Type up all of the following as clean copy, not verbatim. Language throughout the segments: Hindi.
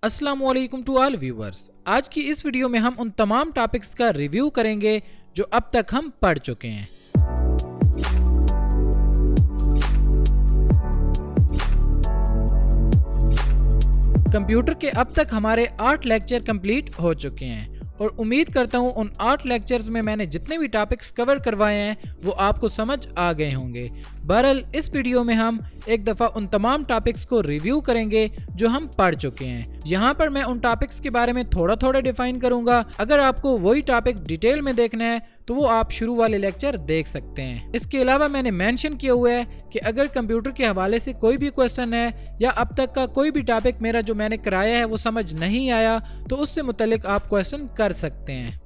अस्सलाम वालेकुम टू ऑल व्यूवर्स। आज की इस वीडियो में हम उन तमाम टॉपिक्स का रिव्यू करेंगे जो अब तक हम पढ़ चुके हैं। कंप्यूटर के अब तक हमारे 8 लेक्चर कंप्लीट हो चुके हैं और उम्मीद करता हूँ उन 8 लेक्चर्स में मैंने जितने भी टॉपिक्स कवर करवाए हैं वो आपको समझ आ गए होंगे। बहरहाल इस वीडियो में हम एक दफ़ा उन तमाम टॉपिक्स को रिव्यू करेंगे जो हम पढ़ चुके हैं। यहाँ पर मैं उन टॉपिक्स के बारे में थोड़ा थोड़ा डिफाइन करूँगा। अगर आपको वही टॉपिक डिटेल में देखना है तो वो आप शुरू वाले लेक्चर देख सकते हैं। इसके अलावा मैंने मेंशन किया हुआ है कि अगर कंप्यूटर के हवाले से कोई भी क्वेश्चन है या अब तक का कोई भी टॉपिक मेरा जो मैंने कराया है वो समझ नहीं आया तो उससे मुतल्लिक आप क्वेश्चन कर सकते हैं।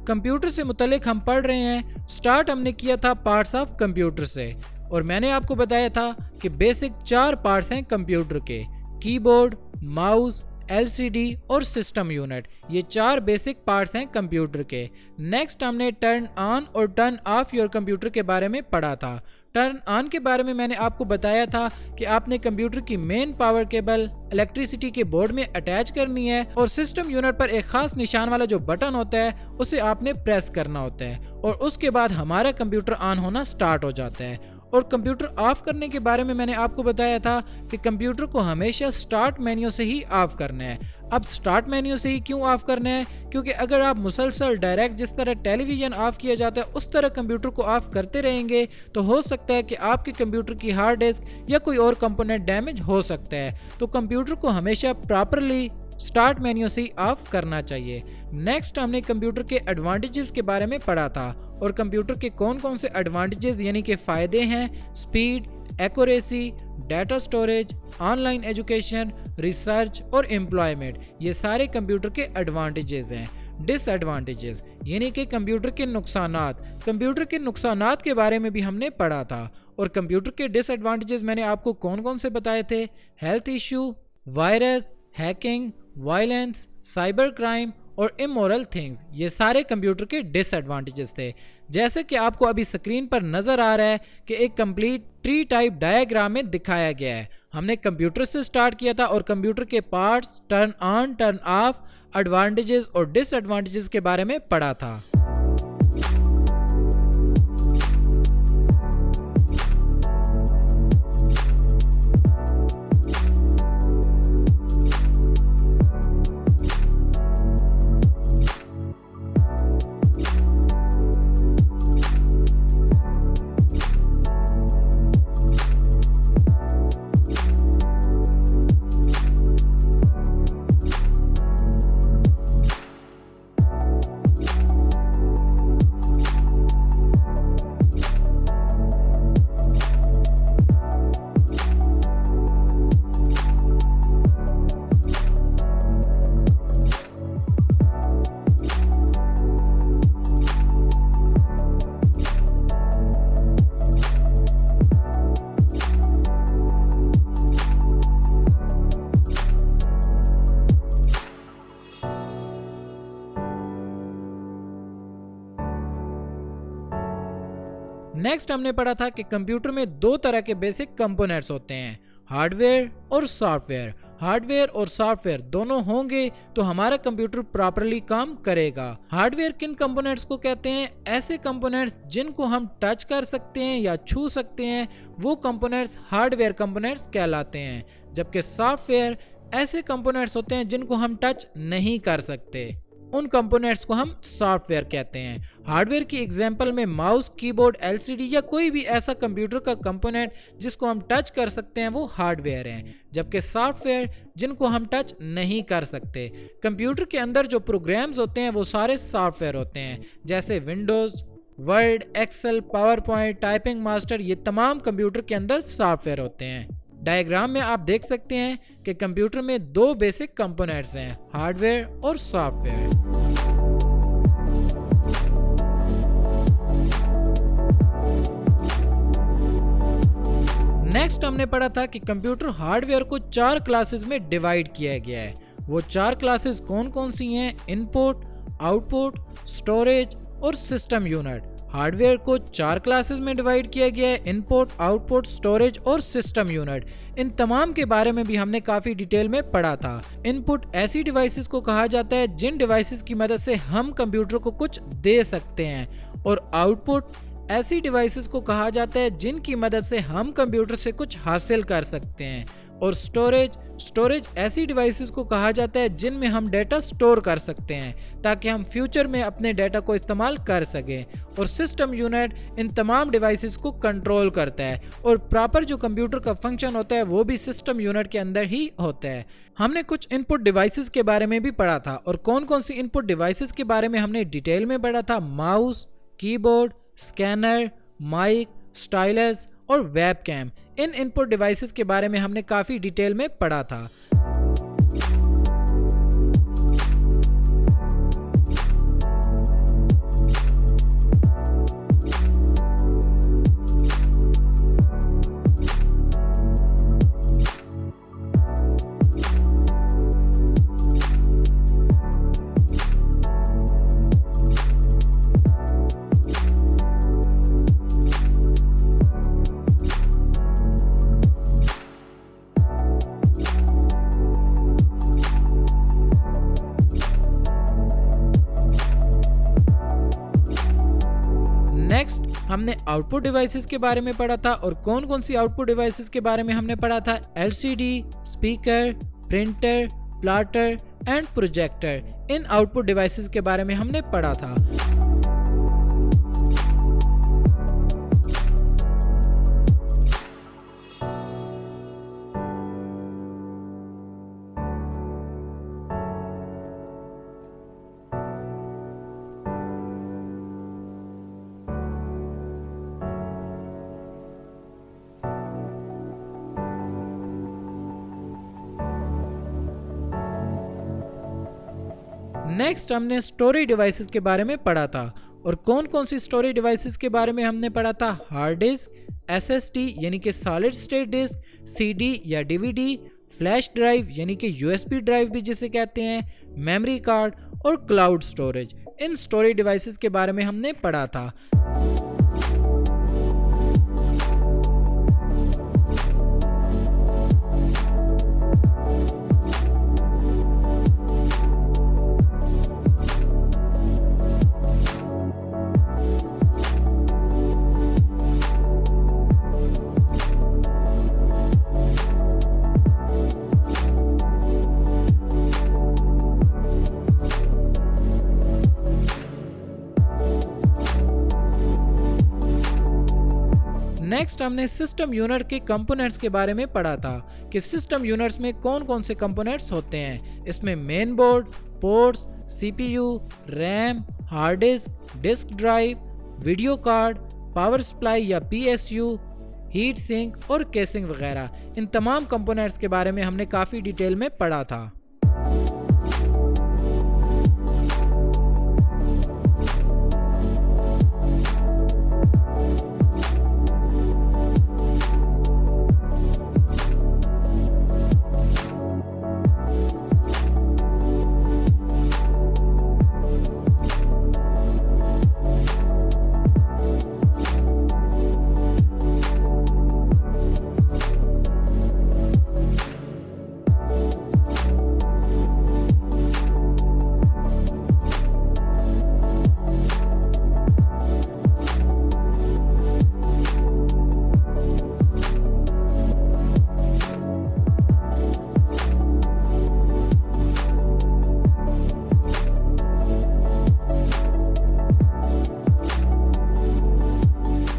कंप्यूटर से मुतल्लिक हम पढ़ रहे हैं। स्टार्ट हमने किया था पार्ट्स ऑफ कंप्यूटर से और मैंने आपको बताया था कि बेसिक 4 पार्ट्स हैं कंप्यूटर के: कीबोर्ड, माउस, LCD और सिस्टम यूनिट। ये 4 बेसिक पार्ट्स हैं कंप्यूटर के। नेक्स्ट हमने टर्न ऑन और टर्न ऑफ योर कंप्यूटर के बारे में पढ़ा था। टर्न ऑन के बारे में मैंने आपको बताया था कि आपने कंप्यूटर की मेन पावर केबल इलेक्ट्रिसिटी के बोर्ड में अटैच करनी है और सिस्टम यूनिट पर एक खास निशान वाला जो बटन होता है उसे आपने प्रेस करना होता है और उसके बाद हमारा कंप्यूटर ऑन होना स्टार्ट हो जाता है। और कंप्यूटर ऑफ करने के बारे में मैंने आपको बताया था कि कंप्यूटर को हमेशा स्टार्ट मेन्यू से ही ऑफ करना है। अब स्टार्ट मेन्यू से ही क्यों ऑफ करना है? क्योंकि अगर आप मुसलसल डायरेक्ट जिस तरह टेलीविजन ऑफ किया जाता है उस तरह कंप्यूटर को ऑफ करते रहेंगे तो हो सकता है कि आपके कंप्यूटर की हार्ड डिस्क या कोई और कंपोनेंट डैमेज हो सकता है। तो कंप्यूटर को हमेशा प्रॉपरली स्टार्ट मेन्यू से ही ऑफ करना चाहिए। नेक्स्ट हमने कंप्यूटर के एडवांटेजेस के बारे में पढ़ा था और कंप्यूटर के कौन कौन से एडवांटेजेस यानी कि फ़ायदे हैं: speed, accuracy, data storage, online education, research और एम्प्लॉयमेंट। ये सारे कंप्यूटर के एडवांटेजेस हैं। डिसएडवांटेजेस यानी कि कंप्यूटर के नुकसानात। कंप्यूटर के नुकसानात के बारे में भी हमने पढ़ा था और कंप्यूटर के डिसएडवांटेजेस मैंने आपको कौन कौन से बताए थे: health issue, virus, hacking, violence, cyber crime और इमोरल थिंग्स। ये सारे कंप्यूटर के डिसएडवांटेजेस थे। जैसे कि आपको अभी स्क्रीन पर नजर आ रहा है कि एक कंप्लीट ट्री टाइप डायग्राम में दिखाया गया है। हमने कंप्यूटर से स्टार्ट किया था और कंप्यूटर के parts, turn on, turn off, advantages और डिसएडवांटेजेस के बारे में पढ़ा था। नेक्स्ट हमने पढ़ा था कि कंप्यूटर में 2 तरह के बेसिक कंपोनेंट्स होते हैं: हार्डवेयर और सॉफ्टवेयर। हार्डवेयर और सॉफ्टवेयर दोनों होंगे तो हमारा कंप्यूटर प्रॉपरली काम करेगा। हार्डवेयर किन कंपोनेंट्स को कहते हैं? ऐसे कंपोनेंट्स जिनको हम टच कर सकते हैं या छू सकते हैं वो कंपोनेंट्स हार्डवेयर कंपोनेंट्स कहलाते हैं। जबकि सॉफ्टवेयर ऐसे कंपोनेंट्स होते हैं जिनको हम टच नहीं कर सकते, उन कंपोनेंट्स को हम सॉफ्टवेयर कहते हैं। हार्डवेयर की एग्जांपल में माउस, कीबोर्ड, LCD या कोई भी ऐसा कंप्यूटर का कंपोनेंट जिसको हम टच कर सकते हैं वो हार्डवेयर हैं। जबकि सॉफ्टवेयर जिनको हम टच नहीं कर सकते। कंप्यूटर के अंदर जो प्रोग्राम्स होते हैं वो सारे सॉफ्टवेयर होते हैं, जैसे Windows, Word, Excel, PowerPoint, typing master. ये तमाम कंप्यूटर के अंदर सॉफ्टवेयर होते हैं। डायग्राम में आप देख सकते हैं कि कंप्यूटर में 2 बेसिक कंपोनेंट्स हैं: हार्डवेयर और सॉफ्टवेयर। नेक्स्ट हमने पढ़ा था कि कंप्यूटर हार्डवेयर को 4 क्लासेस में डिवाइड किया गया है। वो 4 क्लासेस कौन कौन सी हैं? इनपुट, आउटपुट, स्टोरेज और सिस्टम यूनिट। हार्डवेयर को 4 क्लासेस में डिवाइड किया गया है: इनपुट, आउटपुट, स्टोरेज और सिस्टम यूनिट। इन तमाम के बारे में भी हमने काफी डिटेल में पढ़ा था। इनपुट ऐसी डिवाइसेस को कहा जाता है जिन डिवाइसेस की मदद से हम कंप्यूटर को कुछ दे सकते हैं, और आउटपुट ऐसी डिवाइसेस को कहा जाता है जिनकी मदद से हम कंप्यूटर से कुछ हासिल कर सकते हैं, और स्टोरेज ऐसी डिवाइसेस को कहा जाता है जिनमें हम डेटा स्टोर कर सकते हैं ताकि हम फ्यूचर में अपने डेटा को इस्तेमाल कर सकें, और सिस्टम यूनिट इन तमाम डिवाइसेस को कंट्रोल करता है, और प्रॉपर जो कंप्यूटर का फंक्शन होता है वो भी सिस्टम यूनिट के अंदर ही होता है। हमने कुछ इनपुट डिवाइसेस के बारे में भी पढ़ा था, और कौन कौन सी इनपुट डिवाइसेस के बारे में हमने डिटेल में पढ़ा था। Mouse, keyboard, scanner, mic, stylus और वेबकैम। इन इनपुट डिवाइसेस के बारे में हमने काफी डिटेल में पढ़ा था। नेक्स्ट हमने आउटपुट डिवाइसेस के बारे में पढ़ा था, और कौन कौन सी आउटपुट डिवाइसेस के बारे में हमने पढ़ा था। LCD, speaker, printer, plotter and projector. In output devices के बारे में हमने पढ़ा था। नेक्स्ट हमने स्टोरेज डिवाइसेस के बारे में पढ़ा था, और कौन कौन सी स्टोरेज डिवाइसेस के बारे में हमने पढ़ा था। हार्ड डिस्क, SSD यानी कि सॉलिड स्टेट डिस्क, CD या DVD, फ्लैश ड्राइव यानी कि USB ड्राइव भी जिसे कहते हैं, मेमोरी कार्ड और क्लाउड स्टोरेज। इन स्टोरेज डिवाइसेस के बारे में हमने पढ़ा था। नेक्स्ट हमने सिस्टम यूनिट के कंपोनेंट्स के बारे में पढ़ा था कि सिस्टम यूनिट्स में कौन कौन से कंपोनेंट्स होते हैं। इसमें main board, ports, CPU, RAM, hard disc, disc drive, video card, power supply या PSU, हीट सिंक और केसिंग वगैरह। इन तमाम कंपोनेंट्स के बारे में हमने काफ़ी डिटेल में पढ़ा था।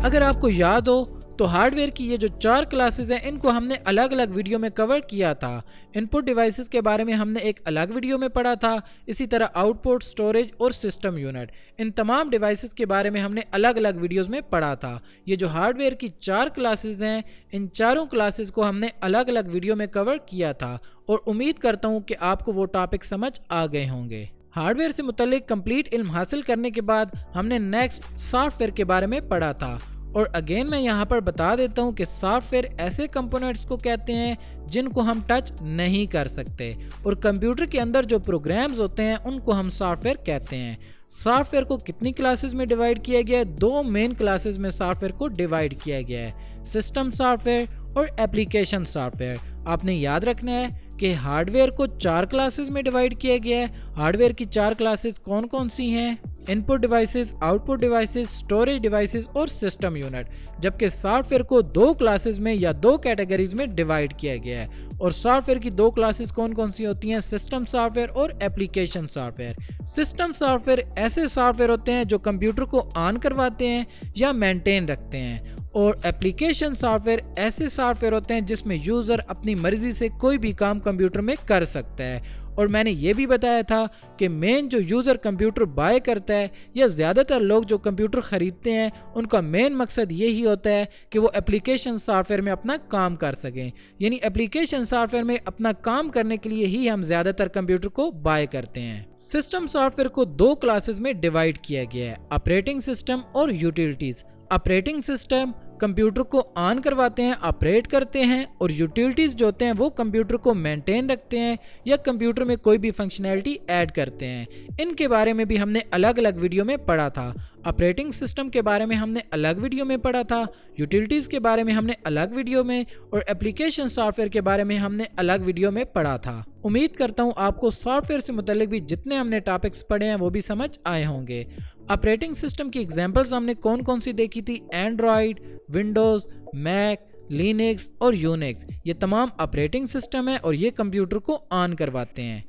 अगर आपको याद हो तो हार्डवेयर की ये जो 4 क्लासेस हैं इनको हमने अलग अलग वीडियो में कवर किया था। इनपुट डिवाइसेस के बारे में हमने एक अलग वीडियो में पढ़ा था, इसी तरह आउटपुट, स्टोरेज और सिस्टम यूनिट, इन तमाम डिवाइसेस के बारे में हमने अलग अलग वीडियोस में पढ़ा था। ये जो हार्डवेयर की 4 क्लासेस हैं, इन चारों क्लासेस को हमने अलग अलग वीडियो में कवर किया था और उम्मीद करता हूँ कि आपको वो टॉपिक समझ आ गए होंगे। हार्डवेयर से मुतल्लिक कंप्लीट इल्म हासिल करने के बाद हमने नेक्स्ट सॉफ्टवेयर के बारे में पढ़ा था। और अगेन मैं यहाँ पर बता देता हूँ कि सॉफ्टवेयर ऐसे कंपोनेंट्स को कहते हैं जिनको हम टच नहीं कर सकते, और कंप्यूटर के अंदर जो प्रोग्राम्स होते हैं उनको हम सॉफ्टवेयर कहते हैं। सॉफ्टवेयर को कितनी क्लासेस में डिवाइड किया गया है? 2 मेन क्लासेस में सॉफ्टवेयर को डिवाइड किया गया है। सिस्टम सॉफ्टवेयर और एप्लीकेशन सॉफ्टवेयर। आपने याद रखना है कि हार्डवेयर को 4 क्लासेस में डिवाइड किया गया है। हार्डवेयर की 4 क्लासेस कौन कौन सी हैं? Input devices, output devices, storage devices और सिस्टम यूनिट। जबकि सॉफ्टवेयर को 2 क्लासेस में या 2 कैटेगरीज में डिवाइड किया गया है। और सॉफ्टवेयर की 2 क्लासेस कौन कौन सी होती हैं? सिस्टम सॉफ्टवेयर और एप्लीकेशन सॉफ्टवेयर। सिस्टम सॉफ्टवेयर ऐसे सॉफ्टवेयर होते हैं जो कंप्यूटर को ऑन करवाते हैं या मेंटेन रखते हैं, और एप्लीकेशन सॉफ्टवेयर ऐसे सॉफ्टवेयर होते हैं जिसमें यूज़र अपनी मर्जी से कोई भी काम कंप्यूटर में कर सकता है। और मैंने ये भी बताया था कि मेन जो यूज़र कंप्यूटर बाय करता है या ज़्यादातर लोग जो कंप्यूटर ख़रीदते हैं, उनका मेन मकसद यही होता है कि वो एप्लीकेशन सॉफ्टवेयर में अपना काम कर सकें। यानी एप्लीकेशन सॉफ्टवेयर में अपना काम करने के लिए ही हम ज़्यादातर कंप्यूटर को बाय करते हैं। सिस्टम सॉफ्टवेयर को 2 क्लासेस में डिवाइड किया गया है, ऑपरेटिंग सिस्टम और यूटिलिटीज़। ऑपरेटिंग सिस्टम कंप्यूटर को ऑन करवाते हैं, ऑपरेट करते हैं, और यूटिलिटीज़ जो होते हैं वो कंप्यूटर को मेंटेन रखते हैं या कंप्यूटर में कोई भी फंक्शनैलिटी ऐड करते हैं। इनके बारे में भी हमने अलग अलग वीडियो में पढ़ा था। ऑपरेटिंग सिस्टम के बारे में हमने अलग वीडियो में पढ़ा था, यूटिलिटीज़ के बारे में हमने अलग वीडियो में, और एप्लीकेशन सॉफ्टवेयर के बारे में हमने अलग वीडियो में पढ़ा था। उम्मीद करता हूँ आपको सॉफ्टवेयर से मुतल्लिक भी जितने हमने टॉपिक्स पढ़े हैं वो भी समझ आए होंगे। ऑपरेटिंग सिस्टम की एग्जांपल्स हमने कौन कौन सी देखी थी? एंड्रॉयड, विंडोज़, मैक, लिनक्स और यूनिक्स। ये तमाम ऑपरेटिंग सिस्टम है और ये कंप्यूटर को ऑन करवाते हैं।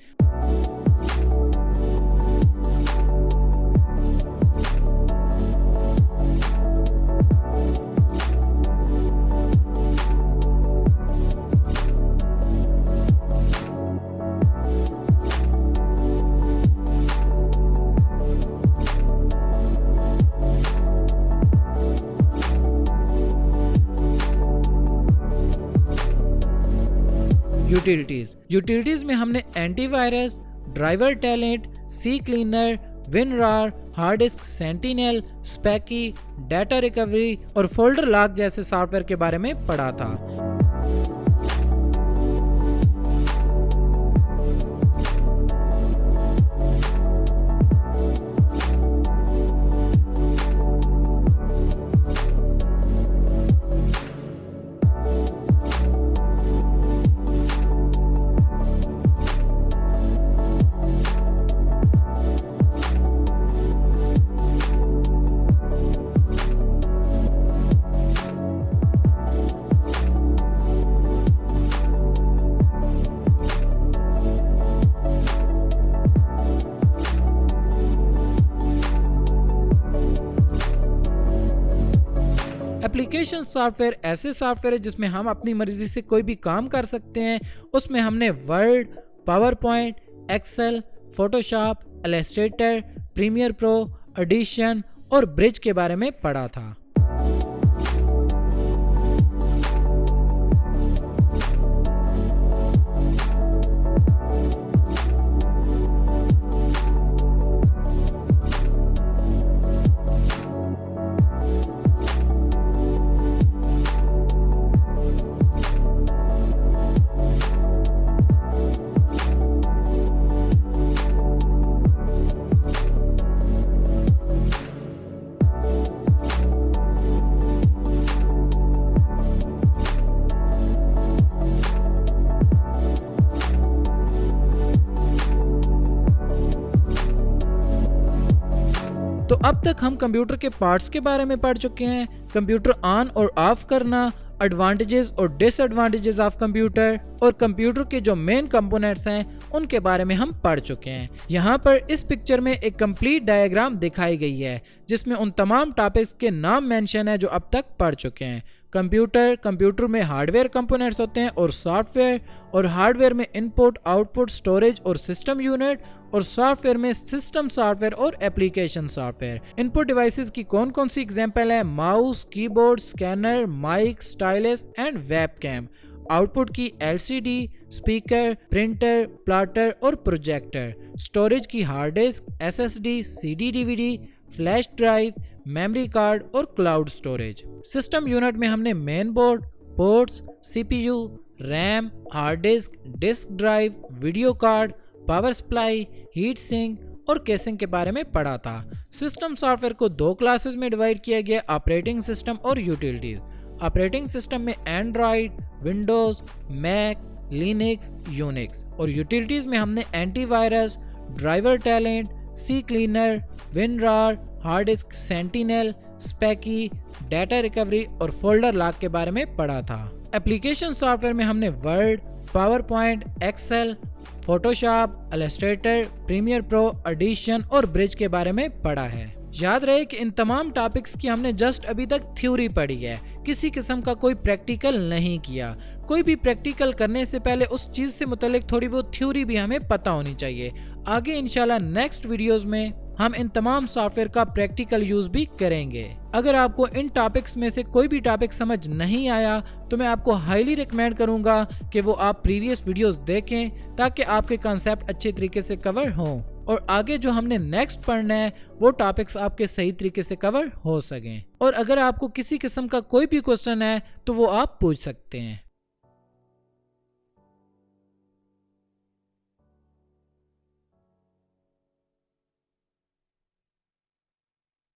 यूटिलिटीज़ में हमने antivirus, Driver Talent, CCleaner, WinRAR, Hard Disk Sentinel, Speccy, data recovery और फोल्डर लॉक जैसे सॉफ्टवेयर के बारे में पढ़ा था। एप्लीकेशन सॉफ्टवेयर ऐसे सॉफ्टवेयर है जिसमें हम अपनी मर्जी से कोई भी काम कर सकते हैं। उसमें हमने Word, PowerPoint, Excel, Photoshop, Illustrator, Premiere Pro, Audition और ब्रिज के बारे में पढ़ा था। तो अब तक हम कंप्यूटर के पार्ट्स के बारे में पढ़ चुके हैं, कंप्यूटर ऑन और ऑफ करना, एडवांटेजेस और डिसएडवांटेजेस ऑफ कंप्यूटर, और कंप्यूटर के जो मेन कंपोनेंट्स हैं उनके बारे में हम पढ़ चुके हैं। यहाँ पर इस पिक्चर में एक कंप्लीट डायग्राम दिखाई गई है जिसमें उन तमाम टॉपिक्स के नाम मेंशन है जो अब तक पढ़ चुके हैं। कंप्यूटर में हार्डवेयर कंपोनेंट्स होते हैं और सॉफ्टवेयर, और हार्डवेयर में इनपुट, आउटपुट, स्टोरेज और सिस्टम यूनिट, और सॉफ्टवेयर में सिस्टम सॉफ्टवेयर और एप्लीकेशन सॉफ्टवेयर। इनपुट डिवाइसेस की कौन कौन सी एग्जांपल है? Mouse, keyboard, scanner, mic, stylus and webcam. Output की LCD, स्पीकर, प्रिंटर, प्लॉटर और प्रोजेक्टर। स्टोरेज की hard disk, SSD, CD DVD, flash drive, memory card और क्लाउड स्टोरेज। सिस्टम यूनिट में हमने main board, ports, CPU, RAM, hard disk drive, video card, power supply, heat sink और केसिंग के बारे में पढ़ा था। सिस्टम सॉफ्टवेयर को 2 क्लासेस में डिवाइड किया गया, ऑपरेटिंग सिस्टम और यूटिलिटीज। ऑपरेटिंग सिस्टम में Android, Windows, Mac, Linux, Unix और यूटिलिटीज़ में हमने antivirus, Driver Talent, CCleaner, WinRAR, Hard Disk Sentinel, Speccy, data recovery और फोल्डर लॉक के बारे में पढ़ा था। एप्लीकेशन सॉफ्टवेयर में हमने Word, PowerPoint, Excel, Photoshop, Illustrator, Premiere Pro, Audition और ब्रिज के बारे में पढ़ा है। याद रहे कि इन तमाम टॉपिक्स की हमने जस्ट अभी तक थ्योरी पढ़ी है, किसी किस्म का कोई प्रैक्टिकल नहीं किया। कोई भी प्रैक्टिकल करने से पहले उस चीज़ से मुतालिक थोड़ी बहुत थ्योरी भी हमें पता होनी चाहिए। आगे इंशाल्लाह नेक्स्ट वीडियोस में हम इन तमाम सॉफ्टवेयर का प्रैक्टिकल यूज भी करेंगे। अगर आपको इन टॉपिक्स में से कोई भी टॉपिक समझ नहीं आया तो मैं आपको हाईली रिकमेंड करूंगा कि वो आप प्रीवियस वीडियोस देखें ताकि आपके कॉन्सेप्ट अच्छे तरीके से कवर हों और आगे जो हमने नेक्स्ट पढ़ना है वो टॉपिक्स आपके सही तरीके से कवर हो सकें। और अगर आपको किसी किस्म का कोई भी क्वेश्चन है तो वो आप पूछ सकते हैं।